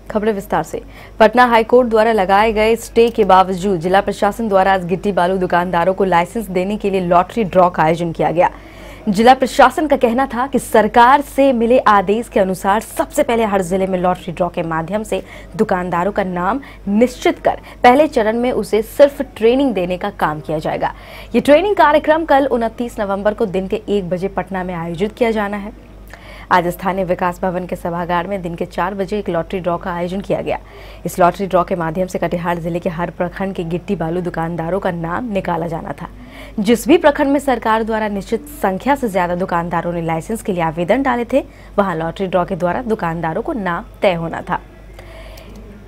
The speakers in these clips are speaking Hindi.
खबरें विस्तार से। पटना हाईकोर्ट द्वारा लगाए गए स्टे के बावजूद जिला प्रशासन द्वारा आज गिट्टी बालू दुकानदारों को लाइसेंस देने के लिए लॉटरी ड्रॉ का आयोजन किया गया। जिला प्रशासन का कहना था कि सरकार से मिले आदेश के अनुसार सबसे पहले हर जिले में लॉटरी ड्रॉ के माध्यम से दुकानदारों का नाम निश्चित कर पहले चरण में उसे सिर्फ ट्रेनिंग देने का काम किया जाएगा। ये ट्रेनिंग कार्यक्रम कल 29 नवंबर को दिन के 1 बजे पटना में आयोजित किया जाना है। आज स्थानीय विकास भवन के सभागार में दिन के 4 बजे एक लॉटरी ड्रॉ का आयोजन किया गया। इस लॉटरी ड्रॉ के माध्यम से कटिहार जिले के हर प्रखंड के गिट्टी बालू दुकानदारों का नाम निकाला जाना था। जिस भी प्रखंड में सरकार द्वारा निश्चित संख्या से ज्यादा दुकानदारों ने लाइसेंस के लिए आवेदन डाले थे, वहां लॉटरी ड्रॉ के द्वारा दुकानदारों को नाम तय होना था।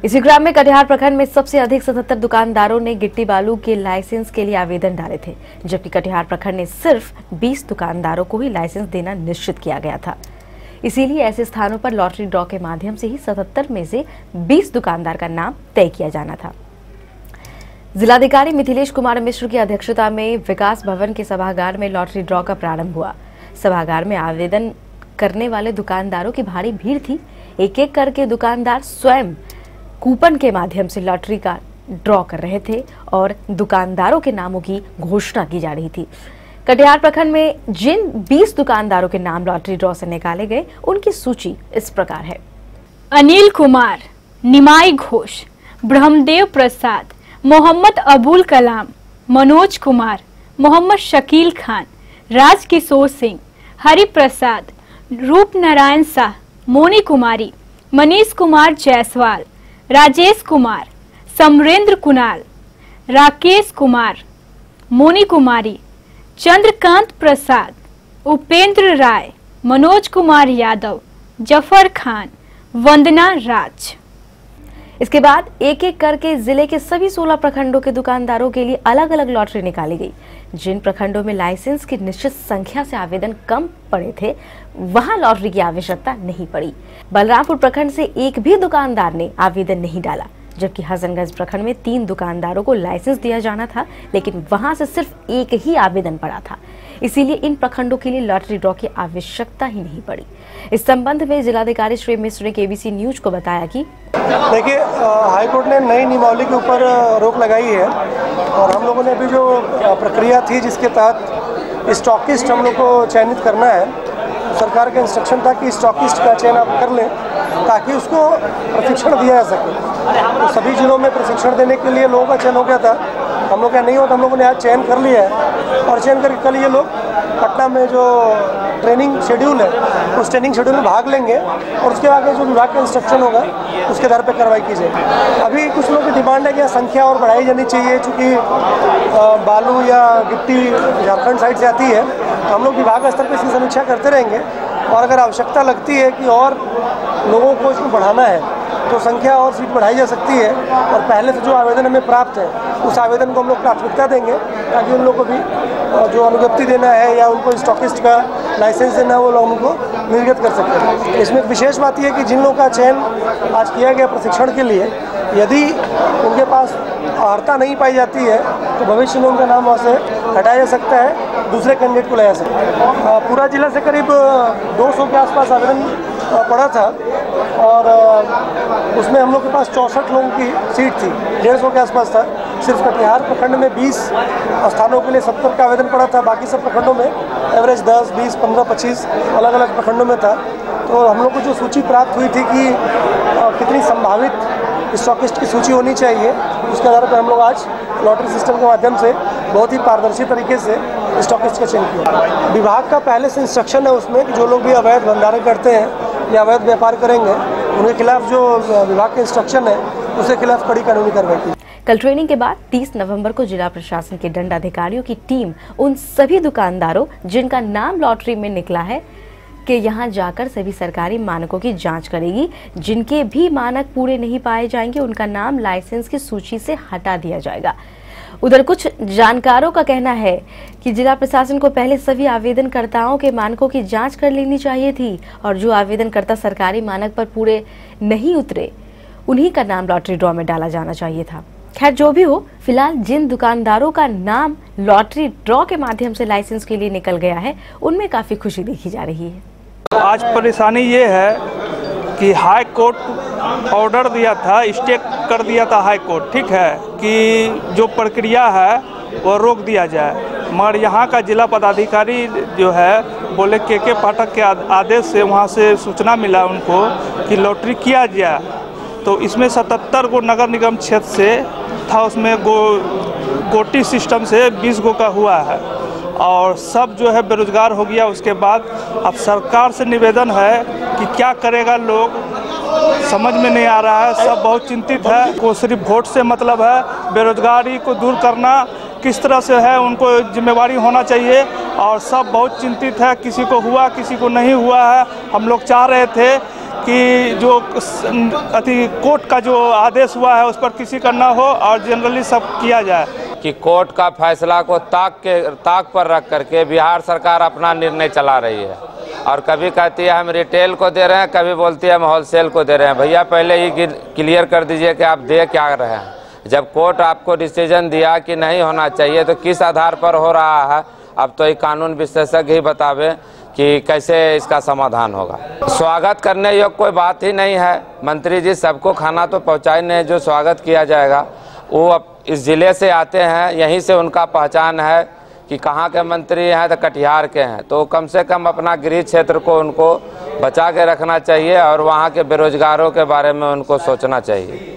इसी क्रम में कटिहार प्रखंड में सबसे अधिक 77 दुकानदारों ने गिट्टी बालू के लाइसेंस के लिए आवेदन डाले थे, जबकि कटिहार प्रखंड ने सिर्फ 20 दुकानदारों को ही लाइसेंस देना निश्चित किया गया था। इसीलिए ऐसे स्थानों पर लॉटरी ड्रॉ के माध्यम से ही 77 में से 20 दुकानदार का नाम तय किया जाना था। जिलाधिकारी मिथिलेश कुमार मिश्र की अध्यक्षता में विकास भवन के सभागार में लॉटरी ड्रॉ का प्रारंभ हुआ। सभागार में आवेदन करने वाले दुकानदारों की भारी भीड़ थी। एक एक करके दुकानदार स्वयं कूपन के माध्यम से लॉटरी का ड्रॉ कर रहे थे और दुकानदारों के नामों की घोषणा की जा रही थी। कटिहार प्रखंड में जिन 20 दुकानदारों के नाम लॉटरी ड्रॉ से निकाले गए, उनकी सूची इस प्रकार है। अनिल कुमार, निमाई घोष, ब्रह्मदेव प्रसाद, मोहम्मद अबुल कलाम, मनोज कुमार, मोहम्मद शकील खान, राजकिशोर सिंह, हरि प्रसाद, रूप नारायण शाह, मोनी कुमारी, मनीष कुमार जायसवाल, राजेश कुमार, समरेंद्र कुणाल, राकेश कुमार, मोनी कुमारी, चंद्रकांत प्रसाद, उपेंद्र राय, मनोज कुमार यादव, जफर खान, वंदना राज। इसके बाद एक एक करके जिले के सभी 16 प्रखंडों के दुकानदारों के लिए अलग अलग लॉटरी निकाली गई। जिन प्रखंडों में लाइसेंस की निश्चित संख्या से आवेदन कम पड़े थे, वहां लॉटरी की आवश्यकता नहीं पड़ी। बलरामपुर प्रखंड से एक भी दुकानदार ने आवेदन नहीं डाला, जबकि हसनगंज प्रखंड में 3 दुकानदारों को लाइसेंस दिया जाना था, लेकिन वहां से सिर्फ एक ही आवेदन पड़ा था। इसीलिए इन प्रखंडों के लिए लॉटरी ड्रॉ की आवश्यकता ही नहीं पड़ी। इस संबंध में जिलाधिकारी श्री मिश्र ने केबीसी न्यूज को बताया कि देखिए, हाईकोर्ट ने नई नियमावली के ऊपर रोक लगाई है और हम लोगों ने अभी जो प्रक्रिया थी जिसके तहत स्टॉकिस्ट हम लोग को चयनित करना है, सरकार का इंस्ट्रक्शन था कि स्टॉकिस्ट का चयन आप कर लें ताकि उसको प्रशिक्षण दिया जा सके। तो सभी जिलों में प्रशिक्षण देने के लिए लोगों का चयन हो गया था। हम लोग का नहीं होता, हम लोगों ने आज चयन कर लिया है और चयन करके कल ये लोग पटना में जो ट्रेनिंग शेड्यूल है उस ट्रेनिंग शेड्यूल में भाग लेंगे और उसके आगे जो विभाग का इंस्ट्रक्शन होगा उसके आधार पर कार्रवाई की जाएगी। अभी कुछ लोगों की डिमांड है कि संख्या और बढ़ाई जानी चाहिए, चूँकि बालू या गिट्टी झारखंड साइड से आती है, तो हम लोग विभाग स्तर पर इसकी समीक्षा करते रहेंगे और अगर आवश्यकता लगती है कि और लोगों को इसमें बढ़ाना है तो संख्या और सीट बढ़ाई जा सकती है और पहले से जो आवेदन हमें प्राप्त है उस आवेदन को हम लोग प्राथमिकता देंगे ताकि उन लोगों को भी जो अनुज्ञप्ति देना है या उनको स्टॉकिस्ट का लाइसेंस देना है वो लोग उनको निर्गत कर सकते हैं। इसमें एक विशेष बात यह है कि जिन लोगों का चयन आज किया गया प्रशिक्षण के लिए, यदि उनके पास अर्हता नहीं पाई जाती है तो भविष्य में उनका नाम वहाँ से हटाया जा सकता है, दूसरे कैंडिडेट को लाया जा सकता है। पूरा जिला से करीब 200 के आसपास आवेदन पड़ा था और उसमें हम लोग के पास 64 लोगों की सीट थी, 150 के आसपास था। सिर्फ कटिहार प्रखंड में 20 स्थानों के लिए 70 का आवेदन पड़ा था, बाकी सब प्रखंडों में एवरेज 10, 20, 15, 25 अलग अलग प्रखंडों में था। तो हम लोग को जो सूची प्राप्त हुई थी कि कितनी संभावित स्टॉकिस्ट की सूची होनी चाहिए, उसके आधार पर हम लोग आज लॉटरी सिस्टम के माध्यम से बहुत ही पारदर्शी तरीके से स्टॉकिस्ट का चयन किया। विभाग का पहले से इंस्ट्रक्शन है उसमें कि जो लोग भी अवैध भंडारण करते हैं या अवैध व्यापार करेंगे उनके खिलाफ जो विभाग के इंस्ट्रक्शन है उसके खिलाफ कड़ी कानूनी कार्रवाई की। कल ट्रेनिंग के बाद 30 नवंबर को जिला प्रशासन के दंडाधिकारियों की टीम उन सभी दुकानदारों जिनका नाम लॉटरी में निकला है कि यहां जाकर सभी सरकारी मानकों की जांच करेगी। जिनके भी मानक पूरे नहीं पाए जाएंगे उनका नाम लाइसेंस की सूची से हटा दिया जाएगा। उधर कुछ जानकारों का कहना है कि जिला प्रशासन को पहले सभी आवेदनकर्ताओं के मानकों की जांच कर लेनी चाहिए थी और जो आवेदनकर्ता सरकारी मानक पर पूरे नहीं उतरे उन्हीं का नाम लॉटरी ड्रॉ में डाला जाना चाहिए था। खैर जो भी हो, फिलहाल जिन दुकानदारों का नाम लॉटरी ड्रॉ के माध्यम से लाइसेंस के लिए निकल गया है उनमें काफी खुशी देखी जा रही है। आज परेशानी ये है कि हाई कोर्ट ऑर्डर दिया था, स्टे कर दिया था हाई कोर्ट, ठीक है, कि जो प्रक्रिया है वो रोक दिया जाए। मगर यहाँ का जिला पदाधिकारी जो है बोले के पाठक के आदेश से वहाँ से सूचना मिला उनको कि लॉटरी किया गया। तो इसमें 77 गो नगर निगम क्षेत्र से था, उसमें गोटी सिस्टम से 20 गो का हुआ है और सब जो है बेरोजगार हो गया। उसके बाद अब सरकार से निवेदन है कि क्या करेगा, लोग समझ में नहीं आ रहा है, सब बहुत चिंतित है। को सिर्फ वोट से मतलब है, बेरोजगारी को दूर करना किस तरह से है उनको जिम्मेवारी होना चाहिए और सब बहुत चिंतित है। किसी को हुआ, किसी को नहीं हुआ है। हम लोग चाह रहे थे कि जो कोर्ट का जो आदेश हुआ है उस पर किसी का ना हो और जनरली सब किया जाए। कि कोर्ट का फैसला को ताक पर रख करके बिहार सरकार अपना निर्णय चला रही है और कभी कहती है हम रिटेल को दे रहे हैं, कभी बोलती है हम होलसेल को दे रहे हैं। भैया पहले ही क्लियर कर दीजिए कि आप दे क्या रहे हैं। जब कोर्ट आपको डिसीजन दिया कि नहीं होना चाहिए तो किस आधार पर हो रहा है, अब तो एक कानून विशेषज्ञ ही बतावे कि कैसे इसका समाधान होगा। स्वागत करने योग्य कोई बात ही नहीं है। मंत्री जी सबको खाना तो पहुँचाने जो स्वागत किया जाएगा वो अब इस ज़िले से आते हैं, यहीं से उनका पहचान है कि कहाँ के मंत्री हैं, तो कटिहार के हैं, तो कम से कम अपना गृह क्षेत्र को उनको बचा के रखना चाहिए और वहाँ के बेरोजगारों के बारे में उनको सोचना चाहिए।